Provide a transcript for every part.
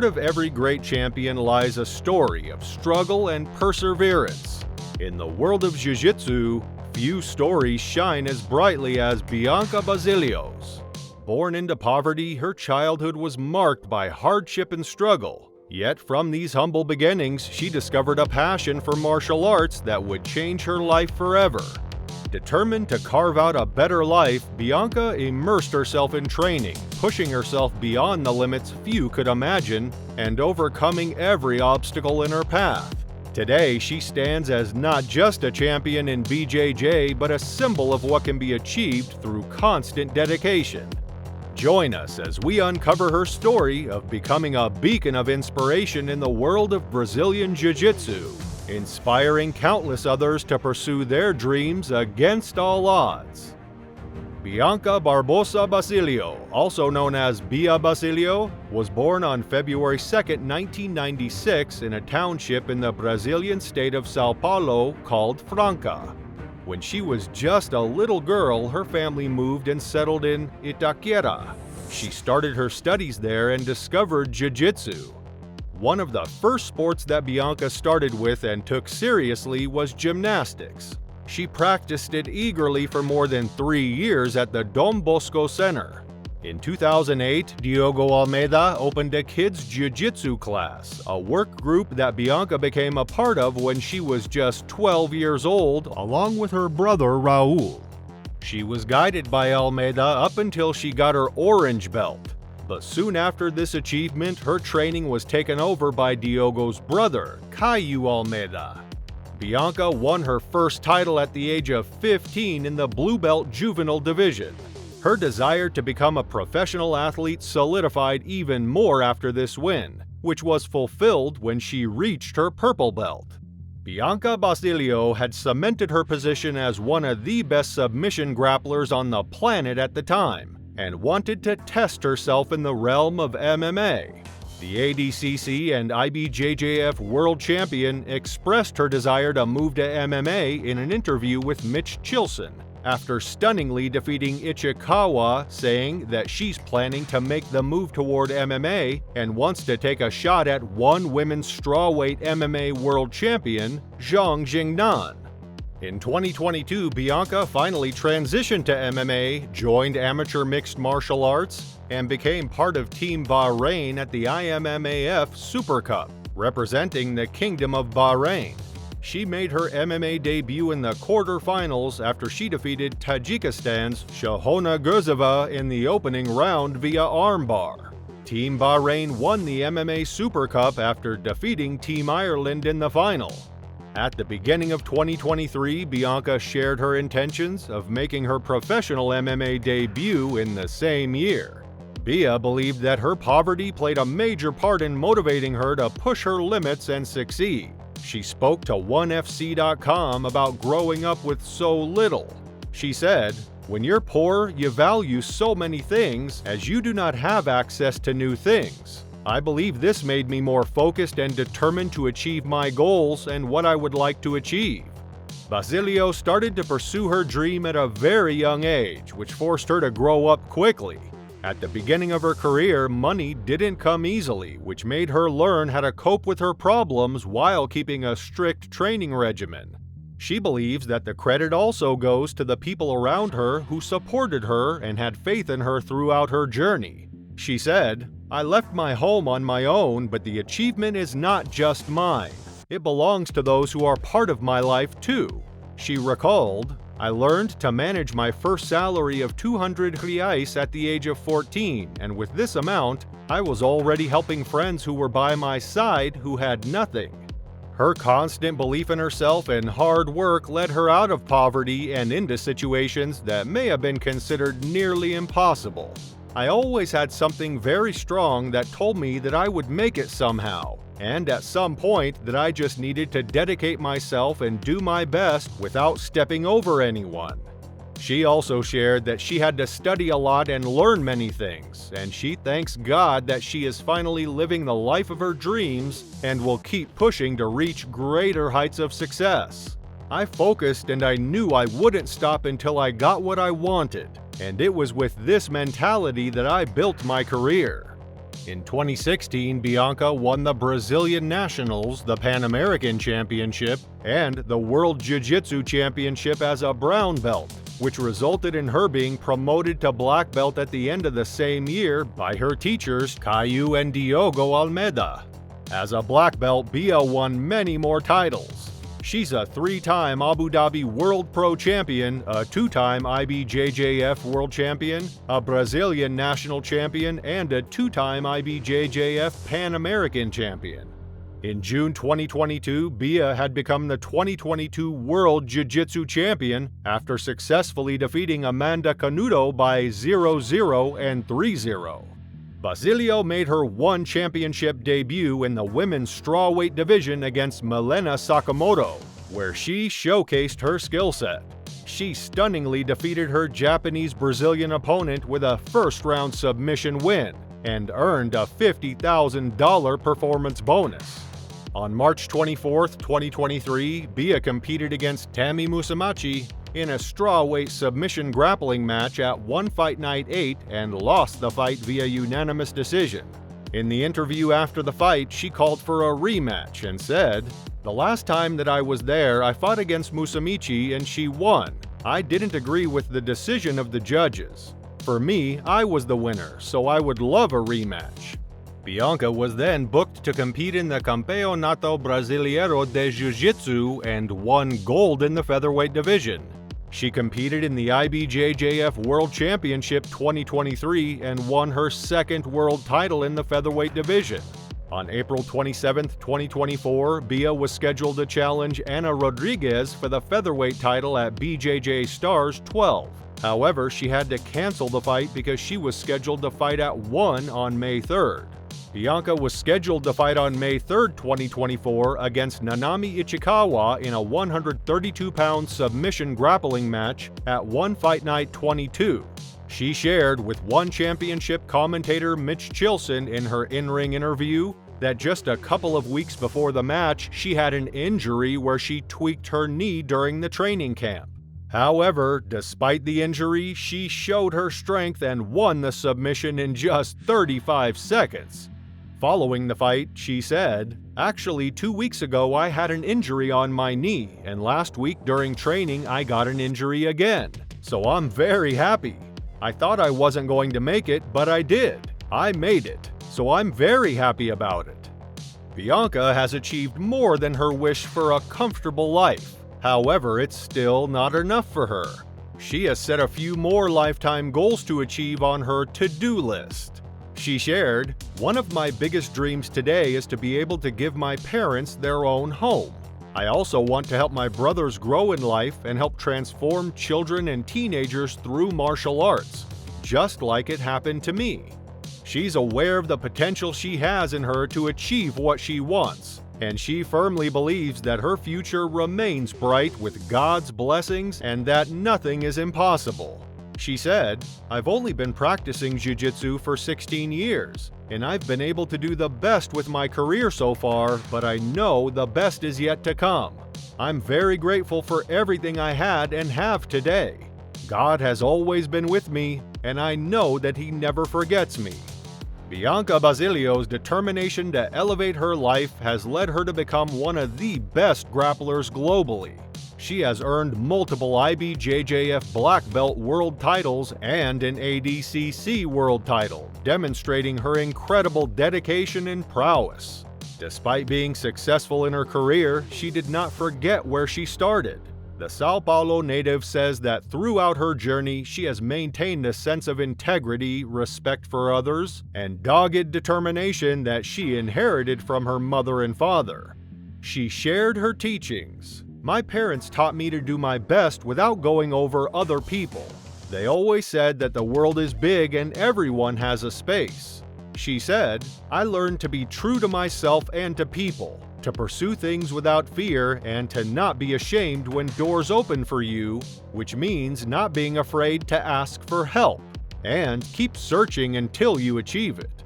of every great champion lies a story of struggle and perseverance. In the world of Jiu-Jitsu, few stories shine as brightly as Bianca Basilio's. Born into poverty, her childhood was marked by hardship and struggle. Yet from these humble beginnings, she discovered a passion for martial arts that would change her life forever. Determined to carve out a better life, Bianca immersed herself in training, pushing herself beyond the limits few could imagine and overcoming every obstacle in her path. Today, she stands as not just a champion in BJJ, but a symbol of what can be achieved through constant dedication. Join us as we uncover her story of becoming a beacon of inspiration in the world of Brazilian Jiu-Jitsu, inspiring countless others to pursue their dreams against all odds. Bianca Barbosa Basilio, also known as Bia Basilio, was born on February 2, 1996 in a township in the Brazilian state of São Paulo called Franca. When she was just a little girl, her family moved and settled in Itaquera. She started her studies there and discovered Jiu-Jitsu. One of the first sports that Bianca started with and took seriously was gymnastics. She practiced it eagerly for more than 3 years at the Dom Bosco Center. In 2008, Diogo Almeida opened a kids' jiu-jitsu class, a work group that Bianca became a part of when she was just 12 years old, along with her brother Raul. She was guided by Almeida up until she got her orange belt. But soon after this achievement, her training was taken over by Diogo's brother, Caio Almeida. Bianca won her first title at the age of 15 in the Blue Belt Juvenile Division. Her desire to become a professional athlete solidified even more after this win, which was fulfilled when she reached her purple belt. Bianca Basilio had cemented her position as one of the best submission grapplers on the planet at the time, and wanted to test herself in the realm of MMA. The ADCC and IBJJF World Champion expressed her desire to move to MMA in an interview with Mitch Chilson, after stunningly defeating Ichikawa, saying that she's planning to make the move toward MMA and wants to take a shot at one women's strawweight MMA world champion, Zhang Jingnan. In 2022, Bianca finally transitioned to MMA, joined amateur mixed martial arts, and became part of Team Bahrain at the IMMAF Super Cup, representing the Kingdom of Bahrain. She made her MMA debut in the quarterfinals after she defeated Tajikistan's Shahona Gurzeva in the opening round via armbar. Team Bahrain won the MMA Super Cup after defeating Team Ireland in the final. At the beginning of 2023, Bianca shared her intentions of making her professional MMA debut in the same year. Bia believed that her poverty played a major part in motivating her to push her limits and succeed. She spoke to OneFC.com about growing up with so little. She said, "When you're poor, you value so many things as you do not have access to new things. I believe this made me more focused and determined to achieve my goals and what I would like to achieve." Basilio started to pursue her dream at a very young age, which forced her to grow up quickly. At the beginning of her career, money didn't come easily, which made her learn how to cope with her problems while keeping a strict training regimen. She believes that the credit also goes to the people around her who supported her and had faith in her throughout her journey. She said, "I left my home on my own, but the achievement is not just mine. It belongs to those who are part of my life too." She recalled, "I learned to manage my first salary of 200 reais at the age of 14, and with this amount, I was already helping friends who were by my side who had nothing." Her constant belief in herself and hard work led her out of poverty and into situations that may have been considered nearly impossible. "I always had something very strong that told me that I would make it somehow, and at some point that I just needed to dedicate myself and do my best without stepping over anyone." She also shared that she had to study a lot and learn many things, and she thanks God that she is finally living the life of her dreams and will keep pushing to reach greater heights of success. "I focused and I knew I wouldn't stop until I got what I wanted, and it was with this mentality that I built my career." In 2016, Bianca won the Brazilian Nationals, the Pan American Championship, and the World Jiu-Jitsu Championship as a brown belt, which resulted in her being promoted to black belt at the end of the same year by her teachers Caio and Diogo Almeida. As a black belt, Bia won many more titles. She's a 3-time Abu Dhabi World Pro Champion, a 2-time IBJJF World Champion, a Brazilian National Champion, and a 2-time IBJJF Pan American Champion. In June 2022, Bia had become the 2022 World Jiu-Jitsu Champion after successfully defeating Amanda Canuto by 0-0 and 3-0. Basilio made her one championship debut in the women's strawweight division against Milena Sakamoto, where she showcased her skill set. She stunningly defeated her Japanese-Brazilian opponent with a first-round submission win and earned a $50,000 performance bonus. On March 24, 2023, Bia competed against Tammy Musumeci in a strawweight submission grappling match at One Fight Night 8 and lost the fight via unanimous decision. In the interview after the fight, she called for a rematch and said, "The last time that I was there, I fought against Musumeci and she won. I didn't agree with the decision of the judges. For me, I was the winner, so I would love a rematch." Bianca was then booked to compete in the Campeonato Brasileiro de Jiu-Jitsu and won gold in the featherweight division. She competed in the IBJJF World Championship 2023 and won her second world title in the featherweight division. On April 27, 2024, Bia was scheduled to challenge Ana Rodriguez for the featherweight title at BJJ Stars 12. However, she had to cancel the fight because she was scheduled to fight at 1 on May 3rd. Bianca was scheduled to fight on May 3, 2024 against Nanami Ichikawa in a 132-pound submission grappling match at One Fight Night 22. She shared with One Championship commentator Mitch Chilson in her in-ring interview that just a couple of weeks before the match, she had an injury where she tweaked her knee during the training camp. However, despite the injury, she showed her strength and won the submission in just 35 seconds. Following the fight, she said, "Actually, 2 weeks ago I had an injury on my knee, and last week during training I got an injury again. So I'm very happy. I thought I wasn't going to make it, but I did. I made it. So I'm very happy about it." Bianca has achieved more than her wish for a comfortable life. However, it's still not enough for her. She has set a few more lifetime goals to achieve on her to-do list. She shared, "One of my biggest dreams today is to be able to give my parents their own home. I also want to help my brothers grow in life and help transform children and teenagers through martial arts, just like it happened to me." She's aware of the potential she has in her to achieve what she wants, and she firmly believes that her future remains bright with God's blessings and that nothing is impossible. She said, "I've only been practicing jiu-jitsu for 16 years, and I've been able to do the best with my career so far, but I know the best is yet to come. I'm very grateful for everything I had and have today. God has always been with me, and I know that He never forgets me." Bianca Basilio's determination to elevate her life has led her to become one of the best grapplers globally. She has earned multiple IBJJF Black Belt World Titles and an ADCC World Title, demonstrating her incredible dedication and prowess. Despite being successful in her career, she did not forget where she started. The São Paulo native says that throughout her journey, she has maintained a sense of integrity, respect for others, and dogged determination that she inherited from her mother and father. She shared her teachings. "My parents taught me to do my best without going over other people. They always said that the world is big and everyone has a space." She said, "I learned to be true to myself and to people, to pursue things without fear and to not be ashamed when doors open for you, which means not being afraid to ask for help, and keep searching until you achieve it."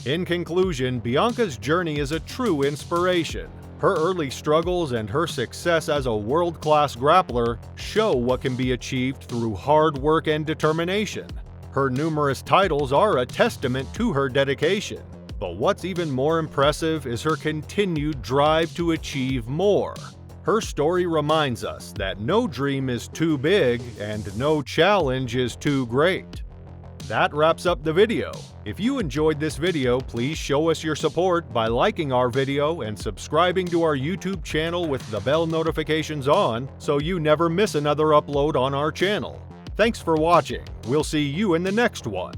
In conclusion, Bianca's journey is a true inspiration. Her early struggles and her success as a world-class grappler show what can be achieved through hard work and determination. Her numerous titles are a testament to her dedication. But what's even more impressive is her continued drive to achieve more. Her story reminds us that no dream is too big and no challenge is too great. That wraps up the video. If you enjoyed this video, please show us your support by liking our video and subscribing to our YouTube channel with the bell notifications on so you never miss another upload on our channel. Thanks for watching. We'll see you in the next one.